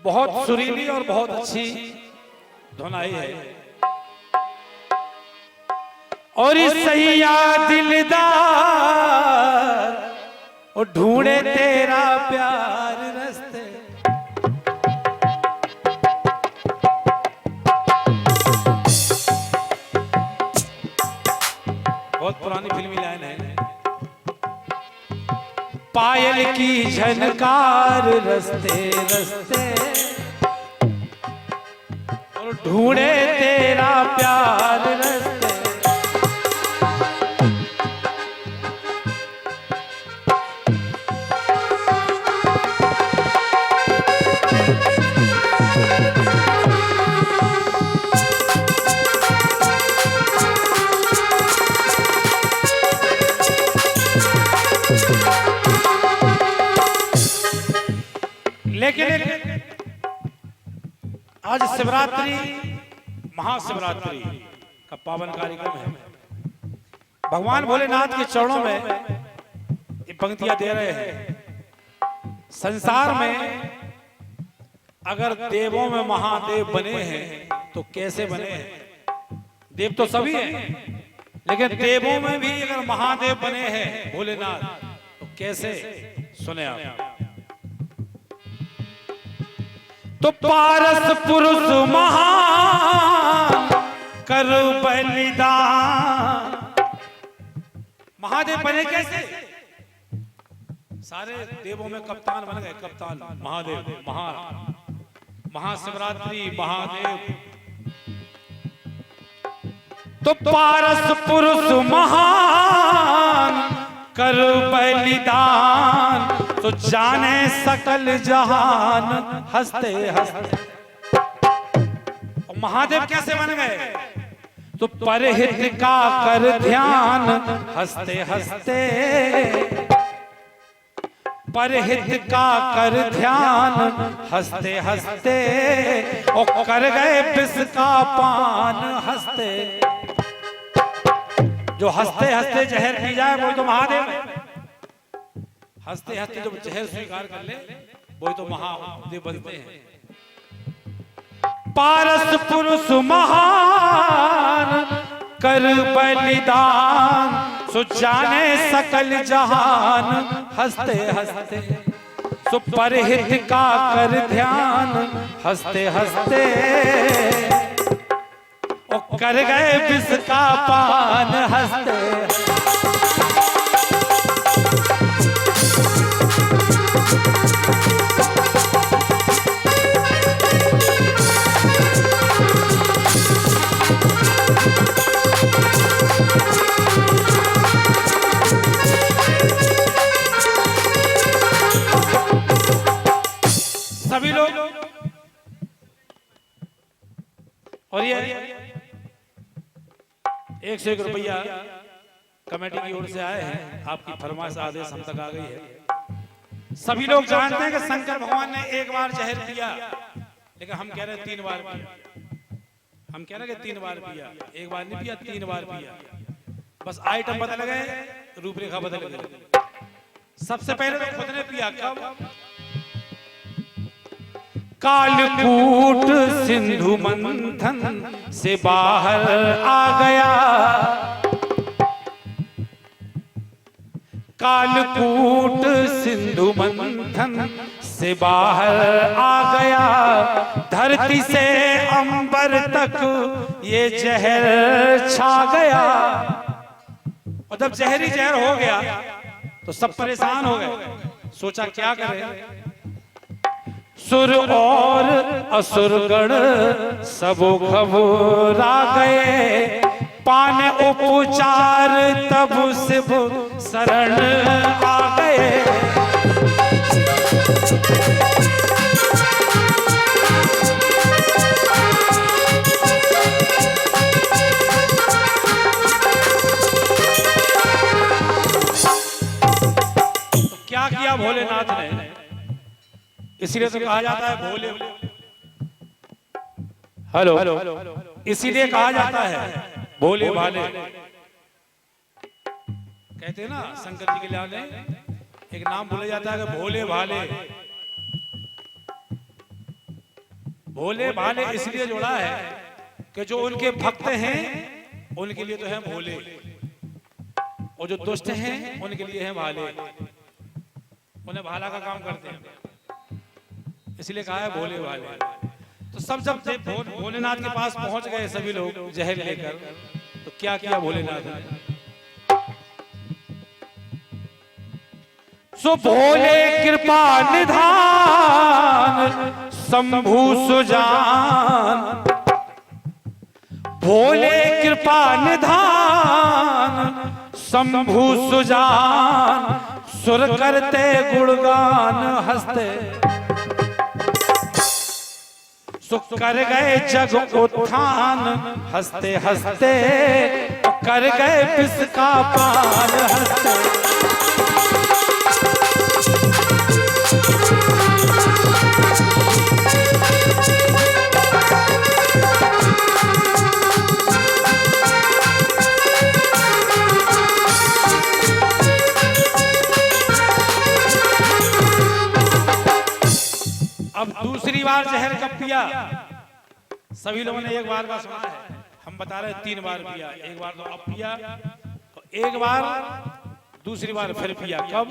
बहुत सुरीली और बहुत अच्छी धुनाई है। और सैया दिलदार और ढूंढे तेरा प्यार रास्ते। बहुत पुरानी फिल्मी लाइन है। पायल की झनकार रस्ते रस्ते और ढूंढे तेरा प्यार रस्ते। लेकिन आज शिवरात्रि महाशिवरात्रि का पावन कार्यक्रम है। भगवान भोलेनाथ के चरणों में ये पंक्तियां दे रहे हैं। संसार में अगर देवों में महादेव बने हैं तो कैसे बने हैं? देव तो सभी हैं, लेकिन देवों में भी अगर महादेव बने हैं भोलेनाथ तो कैसे? सुने आप। तो पारस पुरुष महान कर बलिदान। महादेव बने कैसे? सारे देवों में कप्तान बन गए। कप्तान महादेव, महाशिवरात्रि महादेव। तो पारस पुरुष महान कर बलिदान तो जाने सकल जहान हंसते हंसते। और महादेव कैसे बन गए? तो परहित का कर ध्यान हंसते हंसते। परहित का कर ध्यान हंसते हंसते और कर गए विष का पान हंसते। जो हंसते हंसते जहर पी जाए वो तो महादेव है। हंसते हंसते जो जहर स्वीकार कर ले वो तो महादेव बनते हैं। पारस पुरुष महान कर बलिदान सो जाने सकल जहान हंसते हंसते। सो परहित का कर ध्यान हंसते हंसते और कर गए विष का पान हंसते। सभी लोग और ये 101 रुपया कमेटी की ओर से आए हैं। आपकी फरमाइश आदेश हम तक आ गई है। सभी लोग जानते हैं कि शंकर भगवान ने एक बार जहर पिया, लेकिन हम कह रहे हैं 3 बार पिया। हम कह रहे हैं कि 3 बार पिया, एक बार नहीं पिया, 3 बार पिया। बस आइटम बदल गए, रूपरेखा बदल गई। सबसे पहले तो खुद ने पिया। कब? कालकूट सिंधु मंथन से बाहर आ गया। कालकूट सिंधु मंथन से बाहर आ गया। धरती से अंबर तक ये जहर छा गया। और जब जहरी जहर हो गया तो सब परेशान हो गए। सोचा क्या करें? सुर और असुर गण सब घबरा गए। पान उपचार तब शिव शरण आ गए। तो क्या किया भोलेनाथ ने? इसीलिए तो कहा जाता है भोले। हेलो, इसीलिए कहा जाता है भोले भाले। कहते हैं ना शंकर जी के लिए एक नाम बोला जाता है कि भोले भाले। भोले भाले इसलिए जोड़ा है कि जो उनके भक्त हैं उनके लिए तो है भोले, और जो दुष्ट हैं उनके लिए हैं भाले, उन्हें भाला का काम करते हैं, इसलिए कहा है भोले भाले। तो सब जब भोलेनाथ के पास पहुंच गए सभी लोग जहर लेकर, तो क्या किया भोलेनाथ ने? सो भोले कृपा निधान शंभु सुजान, भोले कृपा निधान शंभु सुजान, सुर करते गुणगान हंसते, सुख कर गए जग उत्थान हंसते हंसते, कर गए विष का पान हंसते। अब दूसरी बार जहर कब पिया? सभी लोगों ने एक बार का सुना है, हम बता रहे 3 बार पिया। एक बार तो अब पिया, तो एक बार दूसरी बार फिर पिया। कब?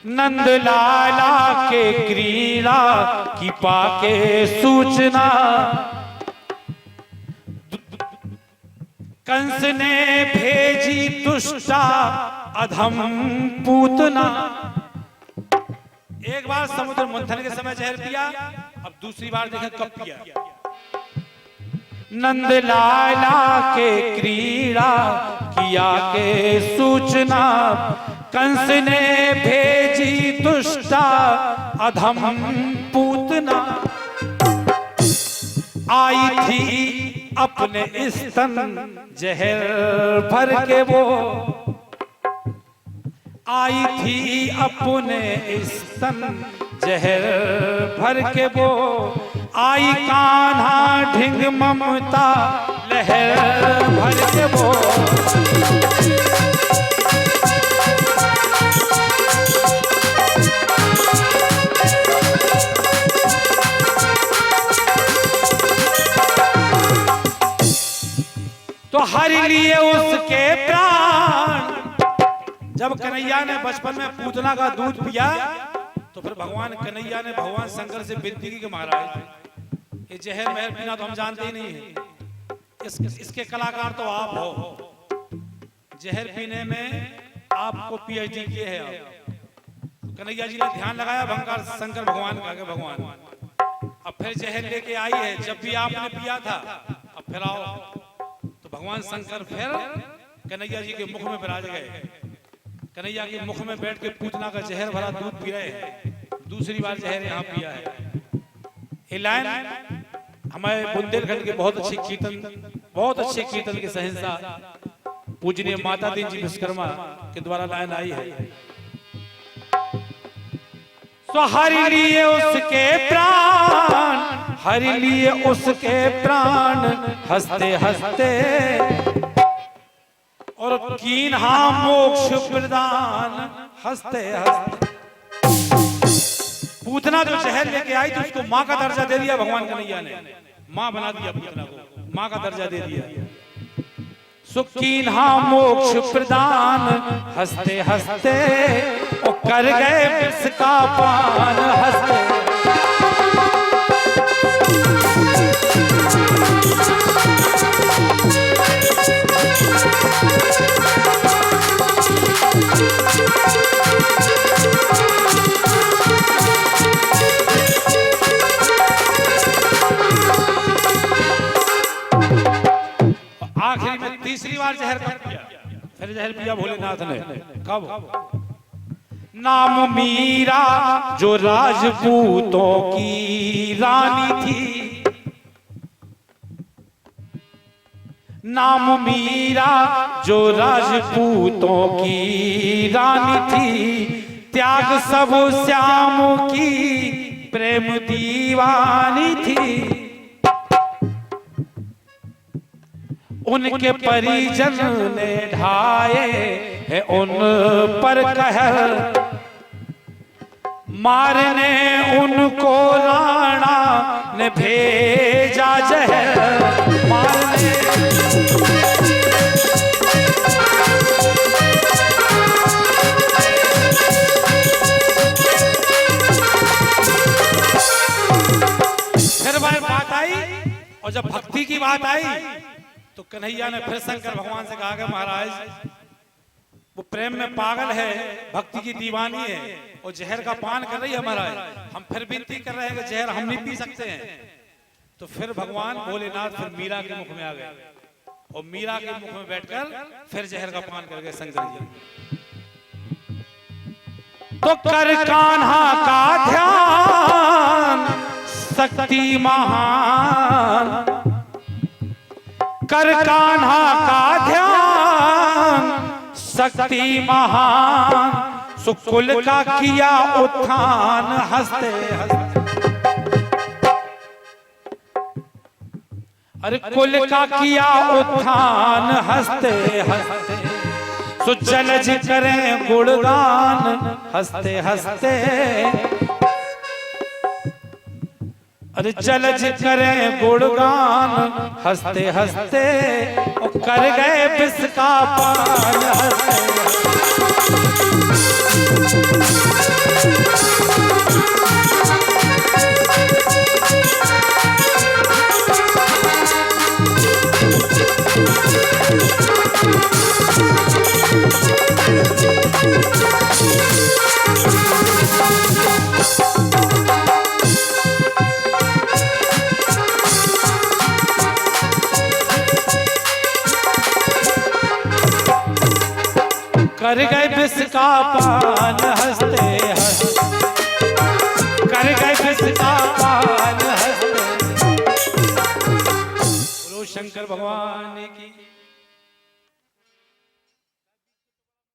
नंद लाला के क्रीड़ा की पाके सूचना, कंस ने भेजी दुष्टा अधम पूतना। एक बार समुद्र मंथन के समय जहर पिया, अब दूसरी बार देखें कब पिया। नंद लाला के क्रीड़ा किया के सूचना, कंस ने भेजी दुष्टा अधम पूतना। आई थी अपने स्तन जहर भर के वो, आई थी अपने स्तन जहर भर के वो, आई कान्हा ढिंग ममता लहर भर के वो। तो हर लिए उसके प्राण। जब कन्हैया ने बचपन में पूतना का दूध पिया, तो फिर भगवान कन्हैया ने भगवान शंकर से विनती की कि महाराज ये जहर महर पीना तो हम जानते ही नहीं है, इसके कलाकार तो आप हो, जहर पीने में आपको पीएचडी किए है आप। तो कन्हैया जी ने ध्यान लगाया भगवान शंकर भगवान का, भगवान अब फिर जहर लेके आई है, जब भी आपने पिया था अब फिर आओ। तो भगवान शंकर फिर कन्हैया जी के मुख में विराज गए, कन्हैया के मुख में बैठ के पूतना का जहर भरा दूध पी रहे हैं। दूसरी बार जहर यहाँ पिया है। ये लाइन हमारे बुंदेलखंड के बहुत अच्छे कीर्तन के सहंसा पूजनीय माता दीन जी विश्वकर्मा के द्वारा लाइन आई है। तो हर लिए उसके प्राण, हर लिए उसके प्राण हंसते हंसते, और कीन्हा मोक्ष प्रदान हंसते हंसते। पूतना जो जहर लेके आई तो उसको माँ का दर्जा दे दिया भगवान कन्हैया ने, माँ बना दिया पूतना को, माँ का दर्जा दे दिया। सुकीन्हा मोक्ष प्रदान हंसते हंसते, और कर गए विष का पान हंसते। आखिरी में तीसरी बार जहर कब पिया? फिर जहर पिया भोलेनाथ ने। कब? नाम मीरा जो राजपूतों की रानी थी, नाम मीरा जो राजपूतों की रानी थी, त्याग सब श्याम की प्रेम दीवानी थी। उनके परिजन ने ढाए है उन पर कहर, मारने उनको राणा भक्ति की बात आई तो कन्हैया ने फिर शंकर भगवान से कहा कि महाराज वो प्रेम में पागल है, भक्ति की दीवानी है और जहर का पान कर रही है महाराज। हम फिर विनती कर रहे हैं कि जहर हम नहीं पी सकते हैं। तो फिर भगवान भोलेनाथ फिर मीरा के मुख में आ गए और मीरा के मुख में बैठकर फिर जहर का पान कर गए शंकर जी। तो कर कान्हा का ध्यान शक्ति महान, कर कान्हा का ध्यान शक्ति महान, सुकुल का किया उत्थान हंसते हंसते। अरे कुल का किया उत्थान हंसते हंसते, सो जलज करें गुणगान हंसते हंसते। अरे जलज करें गुणगान हंसते हंसते, और कर गए विष का पान हंसते। कर गए विष का पान हंसते हंसते, कर गए विष का पान हंसते। बोलो शंकर भगवान की।